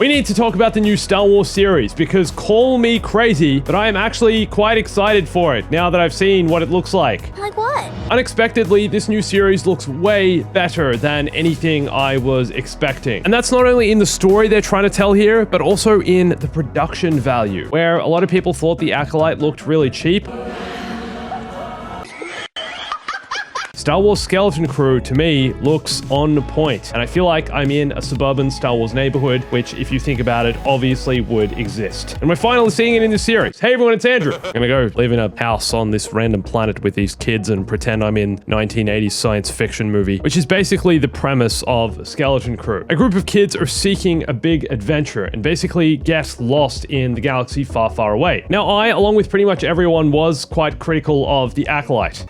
We need to talk about the new Star Wars series because call me crazy, but I am actually quite excited for it now that I've seen what it looks like. Like what? Unexpectedly, this new series looks way better than anything I was expecting. And that's not only in the story they're trying to tell here, but also in the production value, where a lot of people thought the Acolyte looked really cheap. Star Wars Skeleton Crew, to me, looks on point, and I feel like I'm in a suburban Star Wars neighborhood, which, if you think about it, obviously would exist. And we're finally seeing it in this series. Hey everyone, it's Andrew. I'm gonna go live in a house on this random planet with these kids and pretend I'm in 1980s science fiction movie, which is basically the premise of Skeleton Crew. A group of kids are seeking a big adventure and basically get lost in the galaxy far, far away. Now I, along with pretty much everyone, was quite critical of the Acolyte.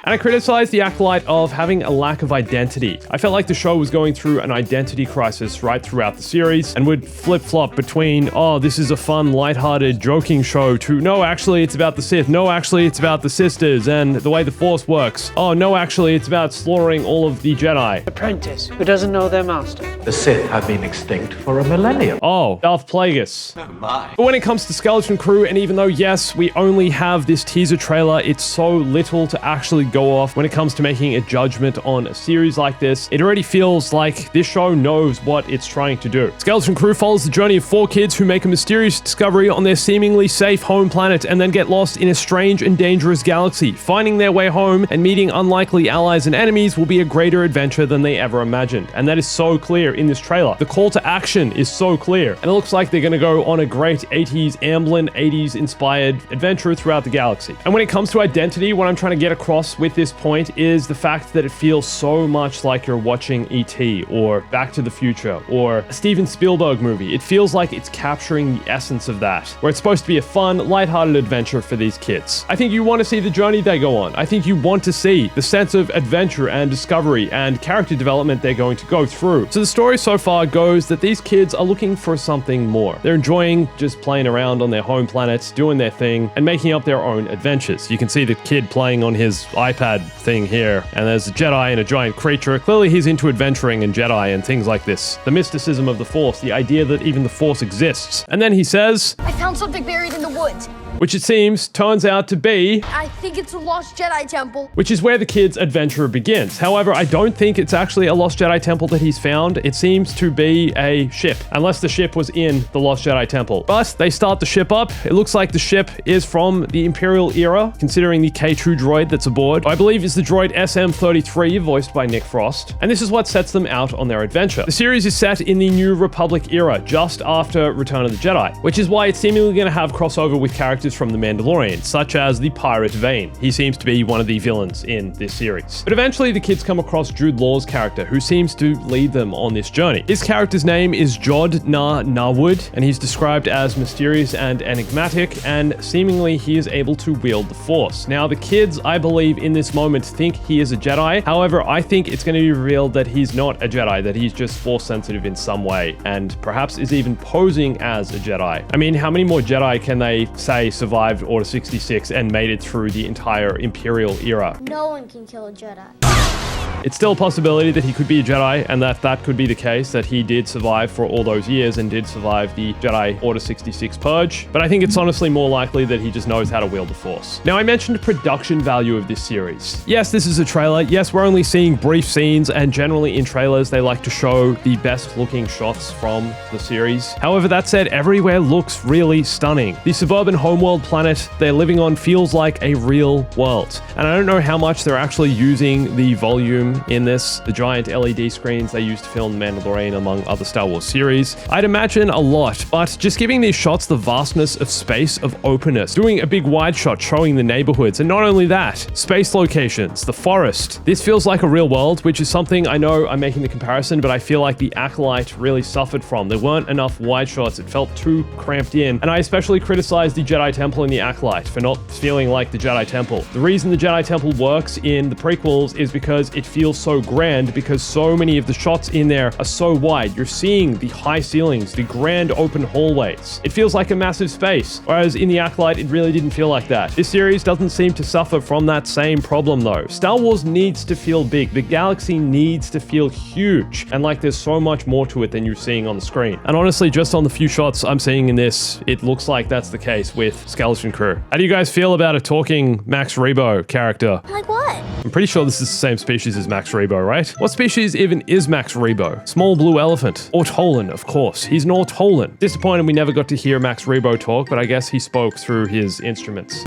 And I criticized the Acolyte of having a lack of identity. I felt like the show was going through an identity crisis right throughout the series and would flip-flop between, oh, this is a fun, lighthearted, joking show, to, no, actually, it's about the Sith. No, actually, it's about the sisters and the way the Force works. Oh, no, actually, it's about slaughtering all of the Jedi. Apprentice who doesn't know their master. The Sith have been extinct for a millennium. Oh, Darth Plagueis. Oh my. But when it comes to Skeleton Crew, and even though, yes, we only have this teaser trailer, it's so little to actually go off when it comes to making a judgment on a series like this. It already feels like this show knows what it's trying to do. Skeleton Crew follows the journey of 4 kids who make a mysterious discovery on their seemingly safe home planet and then get lost in a strange and dangerous galaxy. Finding their way home and meeting unlikely allies and enemies will be a greater adventure than they ever imagined. And that is so clear in this trailer. The call to action is so clear. And it looks like they're going to go on a great 80s Amblin, 80s inspired adventure throughout the galaxy. And when it comes to identity, what I'm trying to get across with this point is the fact that it feels so much like you're watching E.T. or Back to the Future or a Steven Spielberg movie. It feels like it's capturing the essence of that, where it's supposed to be a fun, lighthearted adventure for these kids. I think you want to see the journey they go on. I think you want to see the sense of adventure and discovery and character development they're going to go through. So the story so far goes that these kids are looking for something more. They're enjoying just playing around on their home planets, doing their thing, and making up their own adventures. You can see the kid playing on his iPad thing here, and there's a Jedi and a giant creature. Clearly he's into adventuring and Jedi and things like this. The mysticism of the Force, the idea that even the Force exists. And then he says, I found something buried in the woods. which it seems turns out to be, I think it's a lost Jedi temple. which is where the kid's adventure begins. However, I don't think it's actually a lost Jedi temple that he's found. It seems to be a ship, unless the ship was in the lost Jedi temple. But they start the ship up. It looks like the ship is from the Imperial era, considering the K2 droid that's aboard. I believe is the droid SM-33, voiced by Nick Frost. And this is what sets them out on their adventure. The series is set in the New Republic era, just after Return of the Jedi, which is why it's seemingly going to have crossover with characters from The Mandalorian, such as the Pirate Vane. He seems to be one of the villains in this series. But eventually the kids come across Jude Law's character, who seems to lead them on this journey. His character's name is Jod Na Narwood, and he's described as mysterious and enigmatic, and seemingly he is able to wield the Force. Now, the kids, I believe, in this moment think he is a Jedi. However, I think it's going to be revealed that he's not a Jedi, that he's just Force sensitive in some way, and perhaps is even posing as a Jedi. I mean, how many more Jedi can they say survived Order 66 and made it through the entire Imperial era? No one can kill a Jedi. It's still a possibility that he could be a Jedi, and that could be the case, that he did survive for all those years and did survive the Jedi Order 66 purge. But I think it's honestly more likely that he just knows how to wield the Force. Now, I mentioned production value of this series. Yes, this is a trailer. Yes, we're only seeing brief scenes, and generally in trailers, they like to show the best looking shots from the series. However, that said, everywhere looks really stunning. The suburban homeworld planet they're living on feels like a real world. And I don't know how much they're actually using the volume in this, the giant LED screens they used to film The Mandalorian among other Star Wars series. I'd imagine a lot, but just giving these shots the vastness of space, of openness, doing a big wide shot showing the neighborhoods, and not only that, space locations, the forest. This feels like a real world, which is something I know I'm making the comparison, but I feel like the Acolyte really suffered from. There weren't enough wide shots, it felt too cramped in, and I especially criticized the Jedi Temple in the Acolyte for not feeling like the Jedi Temple. The reason the Jedi Temple works in the prequels is because it feels feels so grand because so many of the shots in there are so wide. You're seeing the high ceilings, the grand open hallways. It feels like a massive space, whereas in the Acolyte, it really didn't feel like that. This series doesn't seem to suffer from that same problem though. Star Wars needs to feel big. The galaxy needs to feel huge, and like there's so much more to it than you're seeing on the screen. And honestly, just on the few shots I'm seeing in this, it looks like that's the case with Skeleton Crew. How do you guys feel about a talking Max Rebo character? Like what? I'm pretty sure this is the same species as Max Rebo, right? What species even is Max Rebo? Small blue elephant. Ortolan, of course. He's an Ortolan. Disappointed we never got to hear Max Rebo talk, but I guess he spoke through his instruments.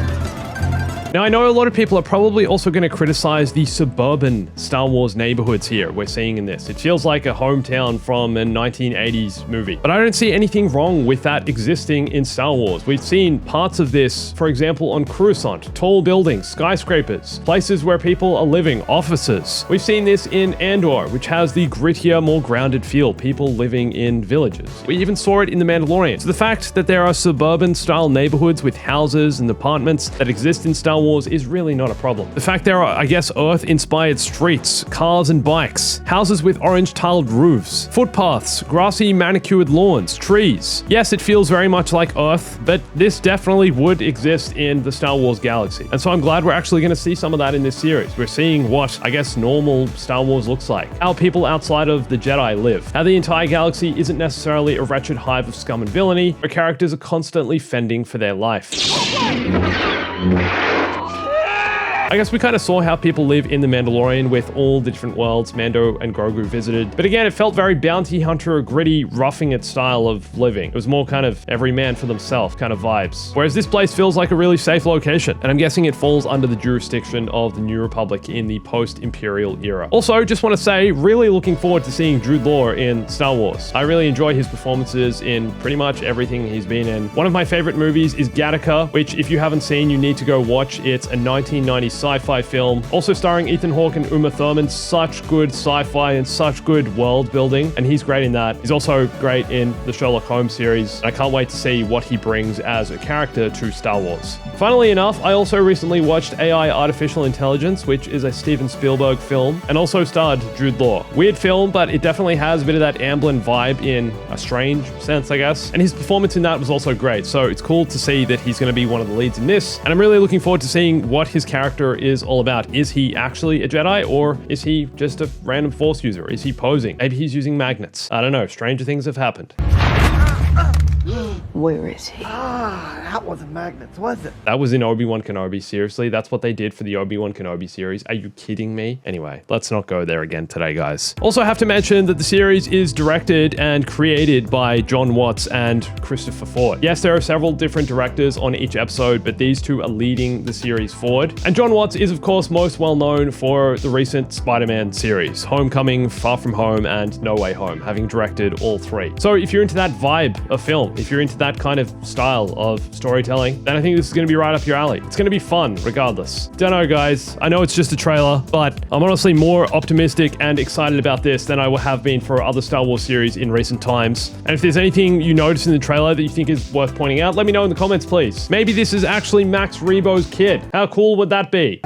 Now, I know a lot of people are probably also going to criticize the suburban Star Wars neighborhoods here we're seeing in this. It feels like a hometown from a 1980s movie. But I don't see anything wrong with that existing in Star Wars. We've seen parts of this, for example, on Coruscant. Tall buildings, skyscrapers, places where people are living, offices. We've seen this in Andor, which has the grittier, more grounded feel, people living in villages. We even saw it in The Mandalorian. So the fact that there are suburban-style neighborhoods with houses and apartments that exist in Star Wars is really not a problem. The fact there are, I guess, Earth-inspired streets, cars and bikes, houses with orange-tiled roofs, footpaths, grassy manicured lawns, trees. Yes, it feels very much like Earth, but this definitely would exist in the Star Wars galaxy. And so I'm glad we're actually going to see some of that in this series. We're seeing what, I guess, normal Star Wars looks like. How people outside of the Jedi live. How the entire galaxy isn't necessarily a wretched hive of scum and villainy, where characters are constantly fending for their life. I guess we kind of saw how people live in The Mandalorian with all the different worlds Mando and Grogu visited. But again, it felt very bounty hunter, gritty, roughing it style of living. It was more kind of every man for themselves kind of vibes. Whereas this place feels like a really safe location. And I'm guessing it falls under the jurisdiction of the New Republic in the post-Imperial era. Also, just want to say, really looking forward to seeing Jude Law in Star Wars. I really enjoy his performances in pretty much everything he's been in. One of my favorite movies is Gattaca, which if you haven't seen, you need to go watch. It's a 1990 sci-fi film, also starring Ethan Hawke and Uma Thurman. Such good sci-fi and such good world building, and he's great in that. He's also great in the Sherlock Holmes series, and I can't wait to see what he brings as a character to Star Wars. Funnily enough, I also recently watched AI Artificial Intelligence, which is a Steven Spielberg film, and also starred Jude Law. Weird film, but it definitely has a bit of that Amblin vibe in a strange sense, I guess. And his performance in that was also great, so it's cool to see that he's going to be one of the leads in this, and I'm really looking forward to seeing what his character is all about. Is he actually a Jedi, or is he just a random Force user? Is he posing? Maybe he's using magnets. I don't know. Stranger things have happened. Where is he? That wasn't magnets, was it? That was in Obi-Wan Kenobi. Seriously, that's what they did for the Obi-Wan Kenobi series. Are you kidding me? Anyway, let's not go there again today, guys. Also have to mention that the series is directed and created by John Watts and Christopher Ford. Yes, there are several different directors on each episode, but these two are leading the series forward. And John Watts is, of course, most well known for the recent Spider-Man series, Homecoming, Far From Home, and No Way Home, having directed all three. So if you're into that vibe of film, if you're into that kind of style of storytelling, then I think this is going to be right up your alley. It's going to be fun regardless. Don't know, guys. I know it's just a trailer, but I'm honestly more optimistic and excited about this than I have been for other Star Wars series in recent times. And if there's anything you notice in the trailer that you think is worth pointing out, let me know in the comments, please. Maybe this is actually Max Rebo's kid. How cool would that be?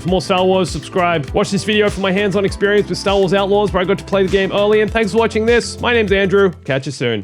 For more Star Wars, subscribe. Watch this video for my hands-on experience with Star Wars Outlaws, where I got to play the game early. And thanks for watching this. My name's Andrew. Catch you soon.